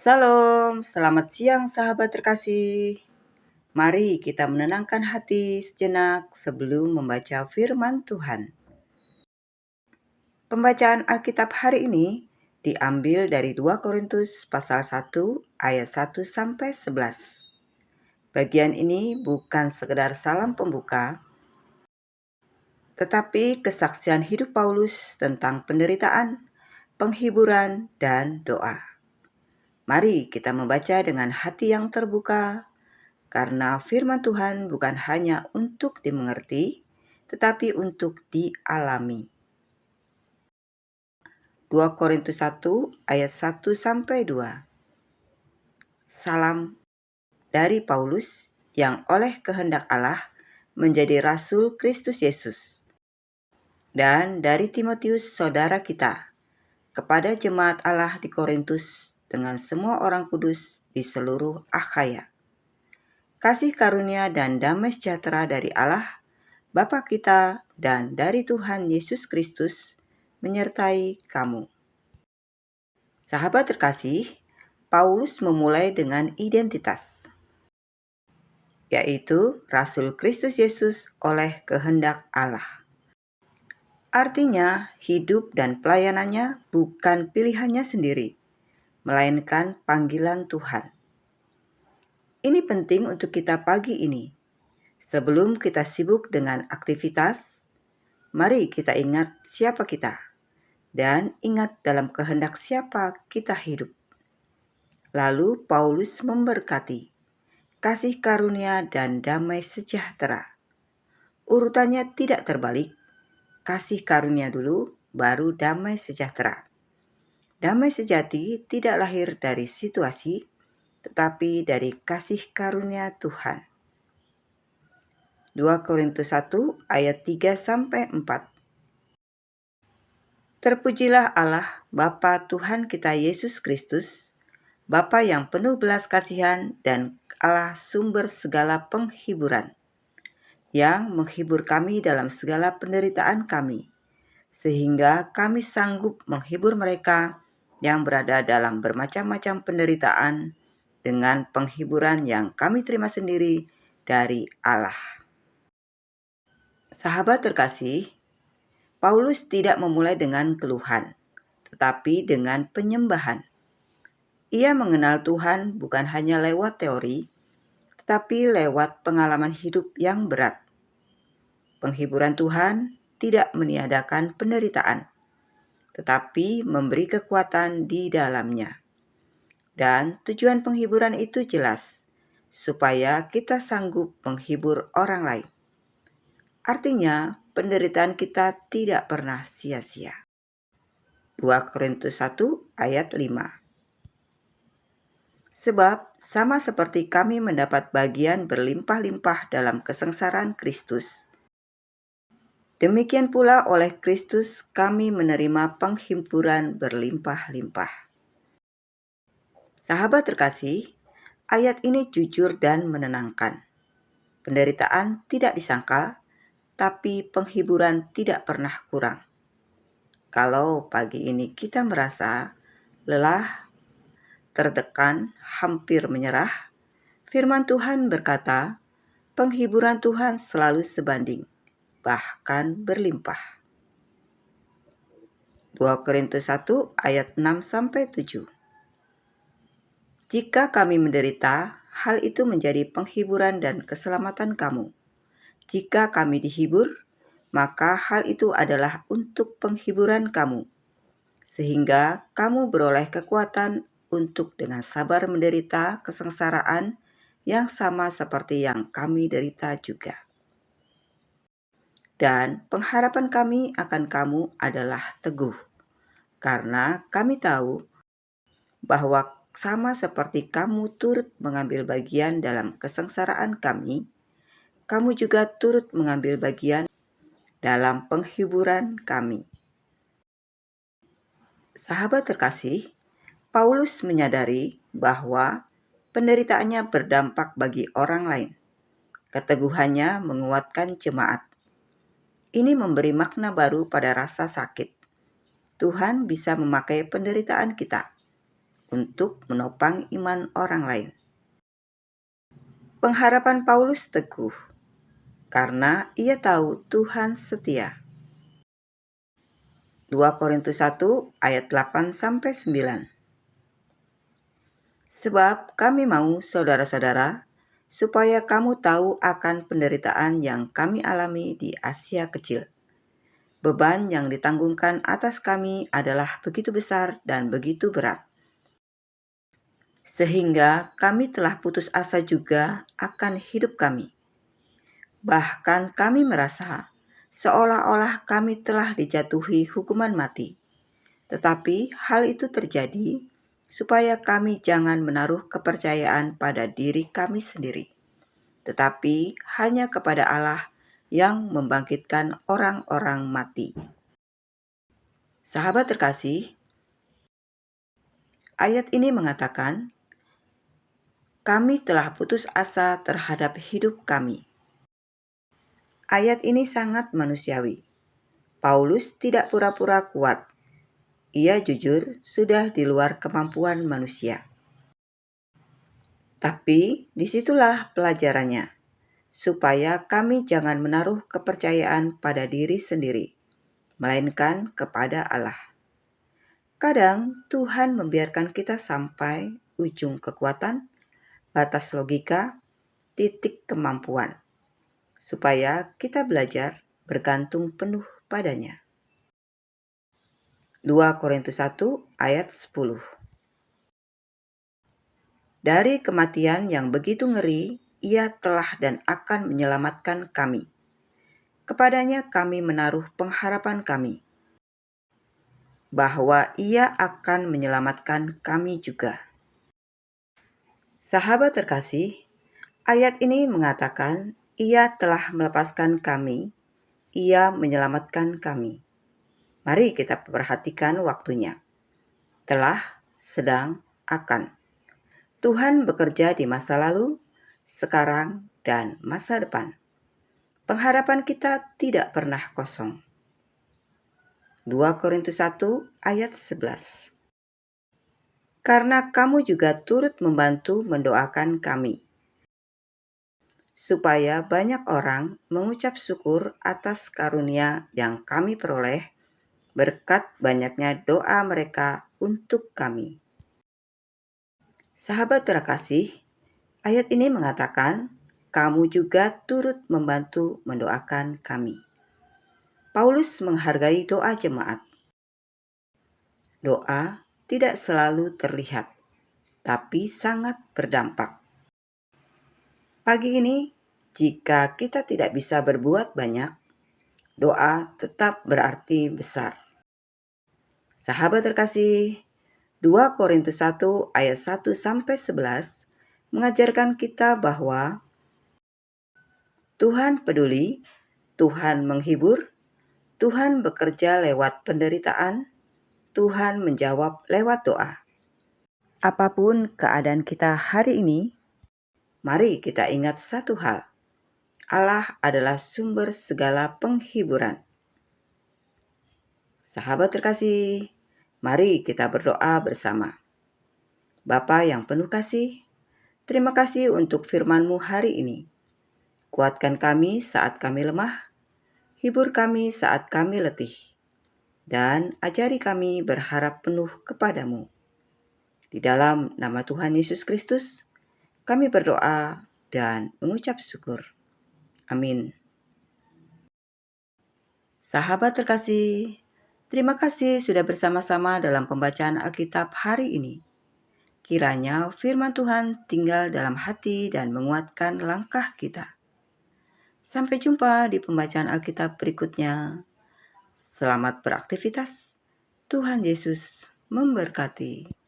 Salam, selamat siang sahabat terkasih. Mari kita menenangkan hati sejenak sebelum membaca firman Tuhan. Pembacaan Alkitab hari ini diambil dari 2 Korintus pasal 1 ayat 1 sampai 11. Bagian ini bukan sekedar salam pembuka, tetapi kesaksian hidup Paulus tentang penderitaan, penghiburan, dan doa. Mari kita membaca dengan hati yang terbuka, karena firman Tuhan bukan hanya untuk dimengerti, tetapi untuk dialami. 2 Korintus 1 ayat 1 sampai 2. Salam dari Paulus yang oleh kehendak Allah menjadi rasul Kristus Yesus, dan dari Timotius saudara kita, kepada jemaat Allah di Korintus dengan semua orang kudus di seluruh Akhaya. Kasih karunia dan damai sejahtera dari Allah Bapa kita dan dari Tuhan Yesus Kristus menyertai kamu. Sahabat terkasih, Paulus memulai dengan identitas, yaitu Rasul Kristus Yesus oleh kehendak Allah. Artinya, hidup dan pelayanannya bukan pilihannya sendiri, melainkan panggilan Tuhan. Ini penting untuk kita pagi ini. Sebelum kita sibuk dengan aktivitas, mari kita ingat siapa kita. Dan ingat dalam kehendak siapa kita hidup. Lalu Paulus memberkati, kasih karunia dan damai sejahtera. Urutannya tidak terbalik, kasih karunia dulu, baru damai sejahtera. Damai sejati tidak lahir dari situasi, tetapi dari kasih karunia Tuhan. 2 Korintus 1 ayat 3-4. Terpujilah Allah, Bapa Tuhan kita Yesus Kristus, Bapa yang penuh belas kasihan dan Allah sumber segala penghiburan, yang menghibur kami dalam segala penderitaan kami, sehingga kami sanggup menghibur mereka yang berada dalam bermacam-macam penderitaan dengan penghiburan yang kami terima sendiri dari Allah. Sahabat terkasih, Paulus tidak memulai dengan keluhan, tetapi dengan penyembahan. Ia mengenal Tuhan bukan hanya lewat teori, tetapi lewat pengalaman hidup yang berat. Penghiburan Tuhan tidak meniadakan penderitaan, tetapi memberi kekuatan di dalamnya. Dan tujuan penghiburan itu jelas, supaya kita sanggup menghibur orang lain. Artinya, penderitaan kita tidak pernah sia-sia. 2 Korintus 1 ayat 5. Sebab sama seperti kami mendapat bagian berlimpah-limpah dalam kesengsaraan Kristus, demikian pula oleh Kristus kami menerima penghiburan berlimpah-limpah. Sahabat terkasih, ayat ini jujur dan menenangkan. Penderitaan tidak disangkal, tapi penghiburan tidak pernah kurang. Kalau pagi ini kita merasa lelah, tertekan, hampir menyerah, firman Tuhan berkata, penghiburan Tuhan selalu sebanding, bahkan berlimpah. 2 Korintus 1 ayat 6-7. Jika kami menderita, hal itu menjadi penghiburan dan keselamatan kamu. Jika kami dihibur, maka hal itu adalah untuk penghiburan kamu, sehingga kamu beroleh kekuatan untuk dengan sabar menderita kesengsaraan yang sama seperti yang kami derita juga. Dan pengharapan kami akan kamu adalah teguh, karena kami tahu bahwa sama seperti kamu turut mengambil bagian dalam kesengsaraan kami, kamu juga turut mengambil bagian dalam penghiburan kami. Sahabat terkasih, Paulus menyadari bahwa penderitaannya berdampak bagi orang lain. Keteguhannya menguatkan jemaat. Ini memberi makna baru pada rasa sakit. Tuhan bisa memakai penderitaan kita untuk menopang iman orang lain. Pengharapan Paulus teguh karena ia tahu Tuhan setia. 2 Korintus 1 ayat 8-9. Sebab kami mau, saudara-saudara, supaya kamu tahu akan penderitaan yang kami alami di Asia Kecil. Beban yang ditanggungkan atas kami adalah begitu besar dan begitu berat, sehingga kami telah putus asa juga akan hidup kami. Bahkan kami merasa seolah-olah kami telah dijatuhi hukuman mati. Tetapi hal itu terjadi supaya kami jangan menaruh kepercayaan pada diri kami sendiri, tetapi hanya kepada Allah yang membangkitkan orang-orang mati. Sahabat terkasih, ayat ini mengatakan, kami telah putus asa terhadap hidup kami. Ayat ini sangat manusiawi. Paulus tidak pura-pura kuat. Ia jujur sudah di luar kemampuan manusia. Tapi disitulah pelajarannya, supaya kami jangan menaruh kepercayaan pada diri sendiri, melainkan kepada Allah. Kadang Tuhan membiarkan kita sampai ujung kekuatan, batas logika, titik kemampuan, supaya kita belajar bergantung penuh padanya. 2 Korintus 1 ayat 10. Dari kematian yang begitu ngeri, ia telah dan akan menyelamatkan kami. Kepadanya kami menaruh pengharapan kami, bahwa ia akan menyelamatkan kami juga. Sahabat terkasih, ayat ini mengatakan ia telah melepaskan kami, ia menyelamatkan kami. Mari kita perhatikan waktunya. Telah, sedang, akan. Tuhan bekerja di masa lalu, sekarang, dan masa depan. Pengharapan kita tidak pernah kosong. 2 Korintus 1 ayat 11. Karena kamu juga turut membantu mendoakan kami, supaya banyak orang mengucap syukur atas karunia yang kami peroleh berkat banyaknya doa mereka untuk kami. Sahabat terkasih, ayat ini mengatakan, kamu juga turut membantu mendoakan kami. Paulus menghargai doa jemaat. Doa tidak selalu terlihat, tapi sangat berdampak. Pagi ini, jika kita tidak bisa berbuat banyak, doa tetap berarti besar. Sahabat terkasih, 2 Korintus 1 ayat 1-11 mengajarkan kita bahwa Tuhan peduli, Tuhan menghibur, Tuhan bekerja lewat penderitaan, Tuhan menjawab lewat doa. Apapun keadaan kita hari ini, mari kita ingat satu hal. Allah adalah sumber segala penghiburan. Sahabat terkasih, mari kita berdoa bersama. Bapa yang penuh kasih, terima kasih untuk firman-Mu hari ini. Kuatkan kami saat kami lemah, hibur kami saat kami letih, dan ajari kami berharap penuh kepadamu. Di dalam nama Tuhan Yesus Kristus, kami berdoa dan mengucap syukur. Amin. Sahabat terkasih, terima kasih sudah bersama-sama dalam pembacaan Alkitab hari ini. Kiranya firman Tuhan tinggal dalam hati dan menguatkan langkah kita. Sampai jumpa di pembacaan Alkitab berikutnya. Selamat beraktivitas. Tuhan Yesus memberkati.